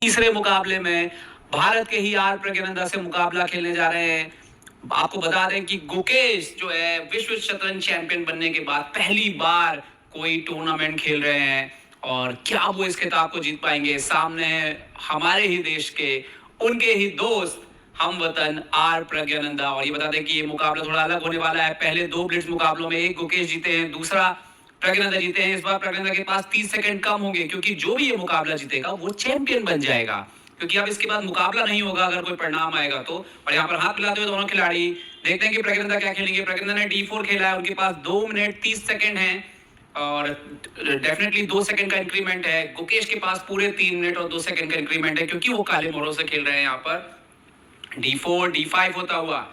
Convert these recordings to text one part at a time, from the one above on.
तीसरे मुकाबले में भारत के ही आर प्रज्ञानंदा से मुकाबला खेलने जा रहे हैं। आपको बता दें कि गुकेश जो है विश्व शतरंज चैंपियन बनने के बाद पहली बार कोई टूर्नामेंट खेल रहे हैं और क्या वो इस खिताब को जीत पाएंगे। सामने है हमारे ही देश के उनके ही दोस्त हम वतन आर प्रज्ञानंदा। और ये बता दें कि ये मुकाबला थोड़ा अलग होने वाला है। पहले दो ब्लिट्स मुकाबलों में एक गुकेश जीते हैं, दूसरा प्रज्ञानंदा जीते हैं। इस बार प्रज्ञानंदा के पास 30 सेकंड कम होंगे क्योंकि जो भी ये मुकाबला जीतेगा वो चैंपियन बन जाएगा, क्योंकि अब इसके बाद मुकाबला नहीं होगा अगर कोई परिणाम आएगा तो। और यहाँ पर हाथ मिलाते हुए दोनों खिलाड़ी देखते हैं कि प्रज्ञानंदा क्या खेलेंगे। प्रज्ञानंदा ने D4 खेला है, उनके पास 2 मिनट 30 सेकंड है और डेफिनेटली 2 सेकंड का इंक्रीमेंट है। गुकेश के पास पूरे 3 मिनट और 2 सेकंड का इंक्रीमेंट है क्योंकि वो काले मोहरों से खेल रहे हैं। यहाँ पर D4 D5 होता हुआ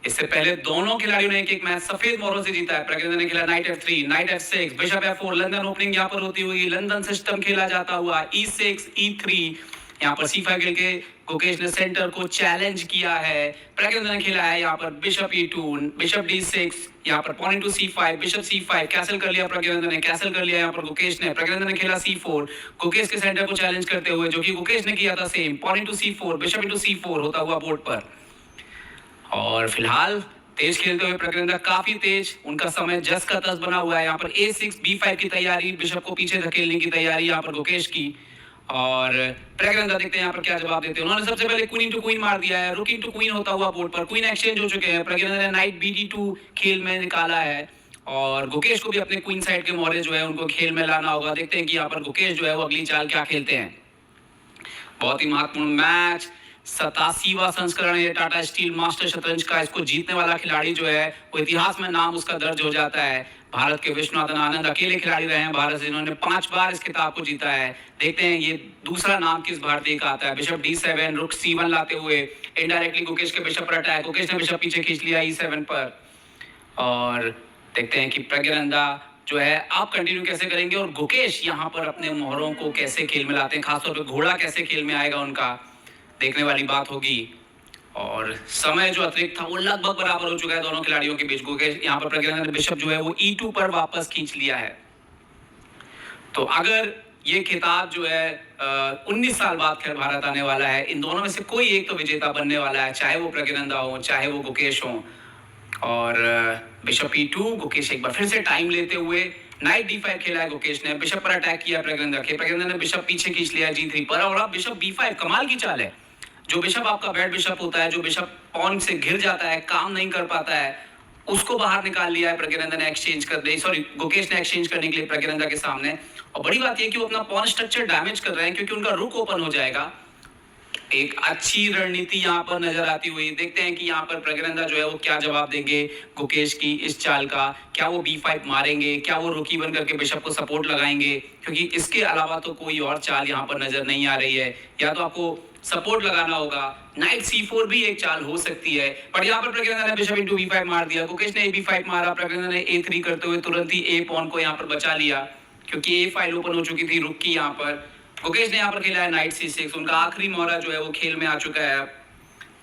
इससे पहले दोनों खिलाड़ियों ने एक एक मैच सफेद मोहरों से जीता है। प्रज्ञानंदा ने खेला night F3, night F6, bishop F4, London opening यहाँ पर होती हुई लंदन सिस्टम खेला जाता हुआ E6 E3। यहाँ पर C5 खेल के गुकेश ने सेंटर को चैलेंज किया है। प्रज्ञानंदा ने खेला है यहाँ पर बिशप E2, बिशप D6, यहाँ पर pawn into C5, bishop C5 castle कर लिया। प्रज्ञानंदा ने कैसल कर लिया यहाँ पर गुकेश ने। प्रज्ञानंदा ने खेला C4, गुकेश के सेंटर को चैलेंज करते हुए, जो कि गुकेश ने किया था same. Pawn into C4, bishop into C4 होता हुआ बोर्ड पर। और फिलहाल तेज खेलते हुए प्रज्ञानंदा काफी तेज, उनका समय जस का तस बना हुआ है। यहाँ पर A6 B5 की तैयारी, बिशप को पीछे धकेलने की तैयारी यहाँ पर गुकेश की। और प्रज्ञानंदा देखते हैं यहाँ पर क्या जवाब देते हैं। उन्होंने सबसे पहले क्वीन टू क्वीन मार दिया है, रुक इनटू क्वीन होता हुआ बोर्ड पर। क्वीन एक्सचेंज हो चुके हैं। प्रज्ञानंदा ने नाइट BD2 खेल में निकाला है और गुकेश को भी अपने क्वीन साइड के मोहरे जो है उनको खेल में लाना होगा। देखते हैं कि यहाँ पर गुकेश जो है वो अगली चाल क्या खेलते हैं। बहुत ही महत्वपूर्ण मैच, 87वां संस्करण है टाटा स्टील मास्टर शतरंज का। इसको जीतने वाला खिलाड़ी जो है वो इतिहास में नाम उसका दर्ज हो जाता है। भारत के विश्वनाथन आनंद अकेले खिलाड़ी रहे हैं भारत से जिन्होंने 5 बार इस खिताब को जीता है। देखते हैं ये दूसरा नाम किस भारतीय का आता है। बिशप D7, रुक C1 लाते हुए इनडायरेक्टली गुकेश के बिशप पर अटैक। गुकेश ने बिशप पीछे खींच लिया E7 पर। और देखते हैं कि प्रज्ञानंदा जो है आप कंटिन्यू कैसे करेंगे और गुकेश यहाँ पर अपने मोहरों को कैसे खेल में लाते हैं, खासतौर पर घोड़ा कैसे खेल में आएगा उनका, देखने वाली बात होगी। और समय जो अतिरिक्त था वो लगभग बराबर हो चुका है दोनों खिलाड़ियों के बीच। गुकेश यहाँ पर प्रज्ञानंदा ने बिशप जो है वो E2 पर वापस खींच लिया है। तो अगर ये खिताब जो है 19 साल बाद खैर भारत आने वाला है, इन दोनों में से कोई एक तो विजेता बनने वाला है, चाहे वो प्रज्ञानंदा हो चाहे वो गुकेश हो। और बिशप E2, गुकेश एक बार फिर से टाइम लेते हुए नाइट D5 खेला है गुकेश ने। बिशप पर अटैक किया प्रज्ञानंदा के। प्रज्ञानंदा ने बिशप पीछे खींच लिया G3 पर और अब बिशप B5। कमाल की चाल है। जो बिशप आपका बैड बिशप होता है, जो बिशप पॉन से घिर जाता है, काम नहीं कर पाता है, उसको बाहर निकाल लिया है प्रज्ञानंदा ने एक्सचेंज कर दे सॉरी गुकेश ने एक्सचेंज करने के लिए प्रज्ञानंदा के सामने। और बड़ी बात यह कि वो अपना पॉन स्ट्रक्चर डैमेज कर रहे हैं क्योंकि उनका रुक ओपन हो जाएगा। एक अच्छी रणनीति यहाँ पर नजर आती हुई। देखते हैं कि यहाँ पर प्रज्ञानंदा जो है वो क्या जवाब देंगे गुकेश की इस चाल का। क्या वो B5 मारेंगे, क्या वो रुकी बन करके बिशप को सपोर्ट लगाएंगे, क्योंकि इसके अलावा तो कोई और चाल यहाँ पर नजर नहीं आ रही है। या तो आपको सपोर्ट लगाना होगा, नाइट C4 भी एक चाल हो सकती है। पर यहाँ पर प्रज्ञानंदा ने बिशप इनटू B5 मार दिया, गुकेश ने B5 मारा, प्रज्ञानंदा ने A3 करते हुए तुरंत ही A पॉन को यहाँ पर बचा लिया क्योंकि A फाइल ओपन हो चुकी थी रुक की। यहाँ पर गुकेश ने यहाँ पर खेला है नाइट C6, उनका आखिरी मोहरा जो है वो खेल में आ चुका है।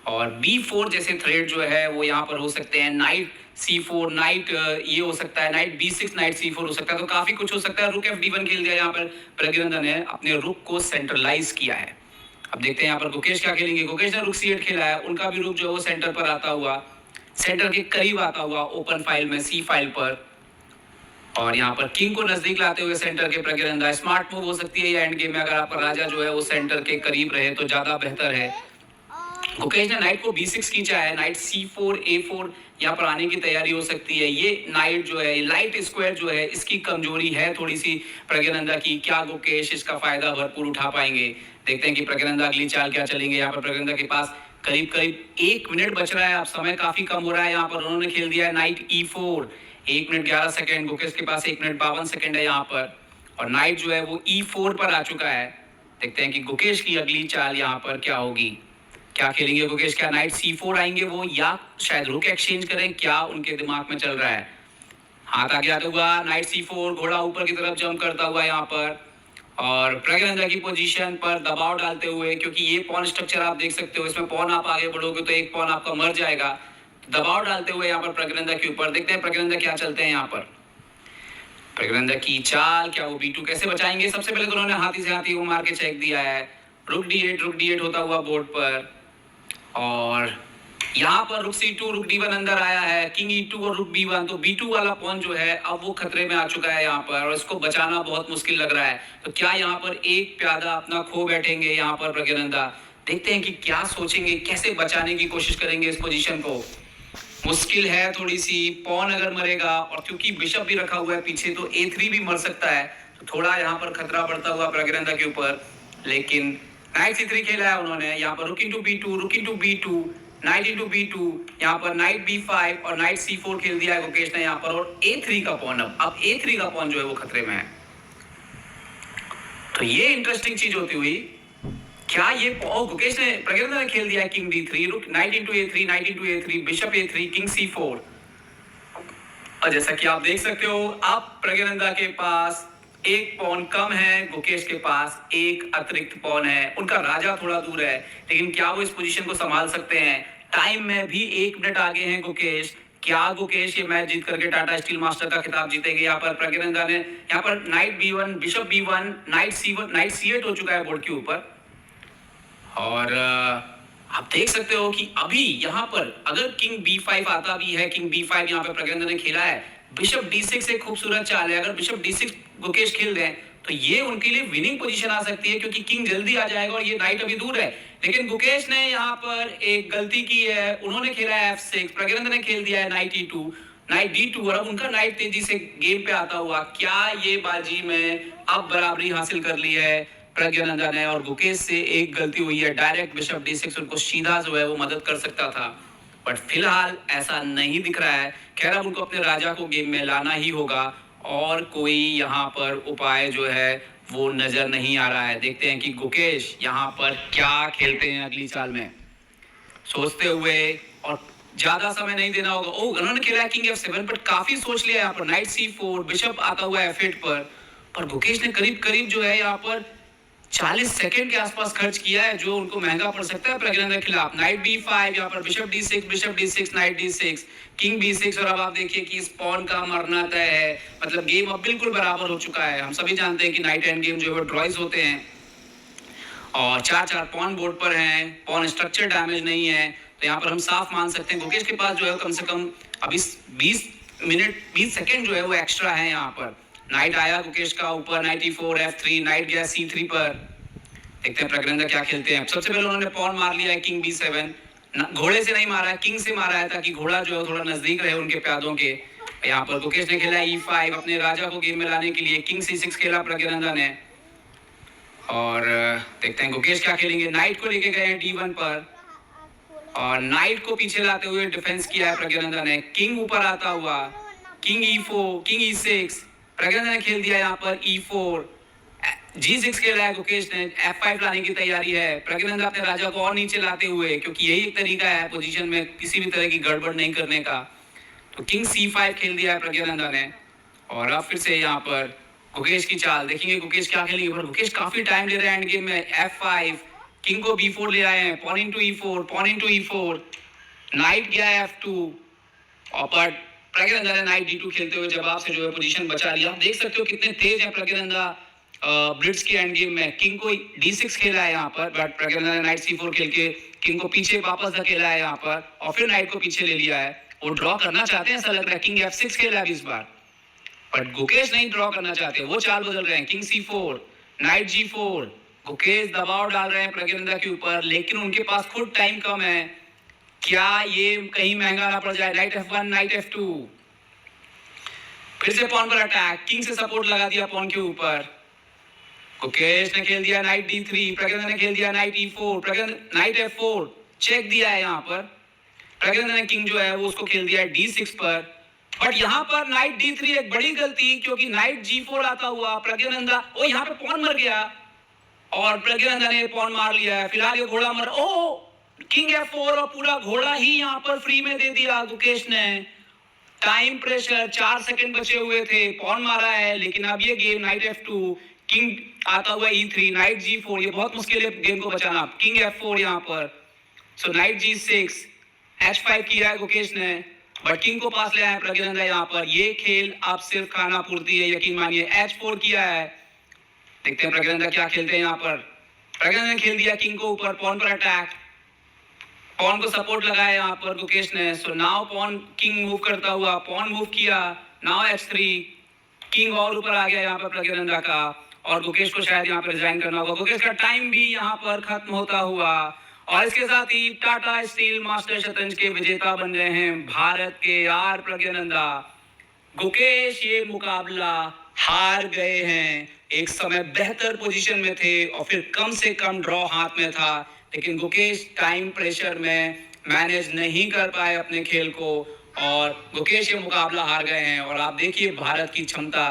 और B4 जैसे थ्रेड जो है वो यहाँ पर हो सकते हैं। नाइट C4, नाइट ये हो सकता है, नाइट B6, नाइट C4 हो सकता है। तो काफी कुछ हो सकता है। रुक FD1 खेल दिया यहाँ पर प्रज्ञानंदा ने, अपने रुक को सेंट्रलाइज किया है। अब देखते हैं यहाँ पर गुकेश क्या खेलेंगे। गुकेश ने रुक C8 खेला है, उनका भी रुक जो है वो सेंटर पर आता हुआ, सेंटर के करीब आता हुआ ओपन फाइल में C फाइल पर। और यहाँ पर किंग को नजदीक लाते हुए सेंटर के प्रज्ञानंदा। स्मार्ट मूव हो सकती है या एंड गेम में अगर आपका राजा जो है वो सेंटर के करीब रहे तो ज्यादा बेहतर है। गुकेश ने नाइट को B6 खींचा है, नाइट C4 A4 यहाँ पर आने की तैयारी हो सकती है। ये नाइट जो है, लाइट स्क्वायर जो है, इसकी कमजोरी है थोड़ी सी प्रज्ञानंदा की। क्या गुकेश इसका फायदा भरपूर उठा पाएंगे। देखते हैं कि प्रज्ञानंदा अगली चाल क्या चलेंगे। यहाँ पर प्रज्ञानंदा के पास करीब करीब 1 मिनट बच रहा है, अब समय काफी कम हो रहा है। यहाँ पर उन्होंने खेल दिया है night E4, 1 minute 11 second. Gukesh के पास 1 मिनट 52 सेकंड है यहाँ पर और नाइट जो है वो E4 पर आ चुका है। देखते हैं कि गुकेश की अगली चाल यहाँ पर क्या होगी, क्या खेलेंगे गुकेश। क्या नाइट C4 आएंगे वो या शायद रुक एक्सचेंज करें, क्या उनके दिमाग में चल रहा है। हाथ आगे आता हुआ नाइट C4, घोड़ा ऊपर की तरफ जंप करता हुआ यहाँ पर और प्रज्ञानंदा की पोजीशन पर दबाव डालते हुए, क्योंकि ये पॉन स्ट्रक्चर आप देख सकते हो, इसमें पॉन आप आगे बढ़ोगे तो एक पॉन आपका मर जाएगा। दबाव डालते हुए यहाँ पर प्रज्ञानंदा के ऊपर। देखते हैं प्रज्ञानंदा क्या चलते हैं यहाँ पर। प्रज्ञानंदा की चाल, क्या वो B2 कैसे बचाएंगे। सबसे पहले तो उन्होंने हाथी से हाथी को मार के चेक दिया है रुक D8 होता हुआ बोर्ड पर, और यहाँ पर रुक C2 रुक D1 अंदर आया है, किंग E2 और रुक B1, तो B2 वाला पॉन जो है अब वो खतरे में आ चुका है यहाँ पर, और इसको बचाना बहुत मुश्किल लग रहा है। तो क्या यहाँ पर एक प्यादा अपना खो बैठेंगे यहाँ पर प्रज्ञानंदा? देखते हैं कि क्या सोचेंगे, कैसे बचाने की कोशिश करेंगे इस पोजीशन को। मुश्किल है थोड़ी सी, पॉन अगर मरेगा, और क्योंकि बिशप भी रखा हुआ है पीछे, तो A3 भी मर सकता है, तो थोड़ा यहाँ पर खतरा बढ़ता हुआ प्रज्ञानंदा के ऊपर। लेकिन नाइट C3 खेला है उन्होंने, यहाँ पर रुक इंटू B2, रुक into B2, night into B2, यहाँ पर नाइट B5 और नाइट C4 खेल दिया है गुकेश ने यहाँ पर, और A3 का पॉन, अब A3 का पॉन जो है वो खतरे में है। तो ये इंटरेस्टिंग चीज होती हुई, क्या ये गुकेश ने, प्रज्ञानंदा ने खेल दिया है किंग D3, रुक night into A3, night into A3, bishop A3, king C4, और जैसा कि आप देख सकते हो अब प्रज्ञानंदा के पास एक पॉन कम है, गुकेश के पास एक अतिरिक्त पॉन है, उनका राजा थोड़ा दूर है, लेकिन क्या वो इस पोजीशन को संभाल सकते हैं? टाइम में भी 1 मिनट आगे हैं गुकेश। क्या गुकेश ये मैच जीत करके टाटा स्टील मास्टर का खिताब जीतेंगे? यहाँ पर प्रज्ञानंदा ने यहाँ पर night B1, bishop B1, night C1, night C8 हो चुका है बोर्ड के ऊपर, और आप देख सकते हो कि अभी यहाँ पर अगर किंग B5 आता भी है, किंग B5 यहाँ पे प्रज्ञानंदा ने खेला है, बिशप D6 एक खूबसूरत चाल है, अगर बिशप D6 गुकेश खेल दें तो ये उनके लिए विनिंग पोजीशन आ सकती है, क्योंकि किंग जल्दी आ जाएगा और ये नाइट अभी दूर है। लेकिन गुकेश ने यहाँ पर एक गलती की है, उन्होंने खेला है F6, प्रज्ञानंदा ने खेल दिया है नाइट E2, नाइट D2, और अब उनका नाइट तेजी से गेम पे आता हुआ, क्या ये बाजी में अब बराबरी हासिल कर ली है प्रज्ञानंदा ने, और गुकेश से एक गलती हुई है, डायरेक्ट बिशप D6 उनको सीधा जो है वो मदद कर सकता था, बट फिलहाल ऐसा नहीं दिख रहा है। खैर अब उनको अपने राजा को गेम में लाना ही होगा, और कोई यहाँ पर उपाय जो है वो नजर नहीं आ रहा है। देखते हैं कि गुकेश यहाँ पर क्या खेलते हैं अगली चाल में, सोचते हुए, और ज्यादा समय नहीं देना होगा। ओ उन्होंने खेला है किंग F7, बट काफी सोच लिया यहाँ पर, नाइट C4, बिशप आता हुआ F8 पर गुकेश ने करीब करीब जो है यहाँ पर 40 सेकंड के आसपास खर्च किया है, जो उनको महंगा पड़ सकता है प्रज्ञानंदा के खिलाफ। नाइट B5, यहाँ पर bishop D6, bishop D6, night D6, king B6, और अब आप देखिए कि स्पॉन का मरना तय है, मतलब गेम अब बिल्कुल बराबर हो चुका है। हम सभी जानते हैं कि नाइट एंड गेम जो है ड्रॉइज होते हैं, और 4-4 पॉन बोर्ड पर हैं, पॉन स्ट्रक्चर डैमेज नहीं है, तो यहाँ पर हम साफ मान सकते हैं गुकेश के पास जो है कम से कम अभी 20 सेकंड जो है वो एक्स्ट्रा है यहाँ पर। नाइट आया गुकेश का ऊपर, नाइट E4, F3, नाइट गया C3 पर। देखते हैं प्रज्ञानंदा क्या खेलते हैं। सबसे पहले उन्होंने पॉन मार लिया है किंग B7, घोड़े से नहीं मारा है, किंग से मारा है, ताकि घोड़ा जो है थोड़ा नजदीक रहे उनके प्यादों के। यहाँ पर गुकेश ने खेला E5 अपने राजा को गेम में लाने के लिए, किंग C6 खेला प्रज्ञानंदा ने, और देखते हैं गुकेश क्या खेलेंगे। नाइट को लेके गए हैं D1 पर, और नाइट को पीछे लाते हुए डिफेंस किया है प्रज्ञानंदा ने। किंग ऊपर आता हुआ, king E4, king E6, Praggnanandhaa ने खेल दिया यहाँ पर E4, G6 खेला है गुकेश ने, F5 लाने की तैयारी है प्रज्ञानंदा अपने राजा को और नीचे लाते हुए, क्योंकि यही एक तरीका है पोजीशन में किसी भी तरह की गड़बड़ नहीं करने का। तो किंग C5 खेल दिया है प्रज्ञानंदा ने, और अब फिर से यहाँ पर गुकेश की चाल देखेंगे, गुकेश क्या खेलेंगे। पर गुकेश काफी टाइम ले रहे हैं एंड गेम में। F5, किंग को B4 ले आए हैं, pawn into E4, pawn into E4, knight गया है F2, और पर प्रज्ञानंदा ने नाइट D2 खेलते हुए जवाब से जो है पोजीशन बचा लिया। आप देख सकते हो कितने तेज है प्रज्ञानंदा ब्लिट्ज के एंड गेम में। किंग को D6 खेला है यहाँ पर, बट प्रज्ञानंदा ने नाइट C4 खेल के किंग को पीछे वापस धकेला है यहाँ पर, और फिर नाइट को पीछे ले लिया है। वो ड्रॉ करना चाहते हैं ऐसा लग रहा है। किंग F6 खेला है इस बार, बट गुकेश नहीं ड्रॉ करना चाहते, वो चाल बदल रहे हैं। King C4, night G4, Gukesh दबाव डाल रहे हैं प्रज्ञानंदा के ऊपर, लेकिन उनके पास खुद टाइम कम है। क्या ये कहीं महंगा ना पड़ जाए। नाइट F1, नाइट F2, फिर से पॉन पर अटैक, किंग से सपोर्ट लगा दिया पॉन के ऊपर। गुकेश ने खेल दिया नाइट D3, प्रज्ञानंदा ने खेल दिया night E4, Praggnanandhaa night F4 check दिया है यहाँ पर। प्रज्ञानंदा ने किंग जो है वो उसको खेल दिया है D6 पर, बट यहाँ पर नाइट D3 एक बड़ी गलती, क्योंकि नाइट G4 आता हुआ प्रज्ञानंदा, ओ यहाँ पे पॉन मर गया और प्रज्ञानंदा ने पॉन मार लिया है। फिलहाल ये घोड़ा मर, ओ किंग F4 और पूरा घोड़ा ही यहाँ पर फ्री में दे दिया गुकेश ने। टाइम प्रेशर, 4 सेकंड बचे हुए थे, पॉन मारा है, लेकिन अब ये गेम नाइट F2, किंग आता हुआ E3, नाइट G4, ये बहुत मुश्किल है गेम को बचाना। किंग F4 यहाँ पर, सो नाइट G6, H5 किया है गुकेश ने, बट किंग को पास ले आया प्रज्ञानंदा यहाँ पर। ये खेल आप सिर्फ खाना पूर्ति है, यकीन मानिए। H4 किया है, देखते हैं प्रज्ञानंदा क्या खेलते हैं यहाँ पर। प्रज्ञानंदा ने खेल दिया किंग को ऊपर, पॉन पर अटैक, पॉन को सपोर्ट लगाया यहाँ पर गुकेश ने। So now pawn king move करता हुआ, पॉन मूव किया, नाउ h3, किंग और ऊपर आ गया यहाँ पर प्रज्ञानंदा का, और गुकेश को शायद यहाँ पर रिजाइन करना होगा। गुकेश का टाइम भी यहाँ पर खत्म होता हुआ, और इसके साथ ही टाटा स्टील मास्टर शतरंज के विजेता बन गए हैं भारत के आर प्रज्ञानंदा। गुकेश ये मुकाबला हार गए हैं। एक समय बेहतर पोजीशन में थे और फिर कम से कम ड्रॉ हाथ में था, लेकिन गुकेश टाइम प्रेशर में मैनेज नहीं कर पाए अपने खेल को, और गुकेश ये मुकाबला हार गए हैं। और आप देखिए भारत की क्षमता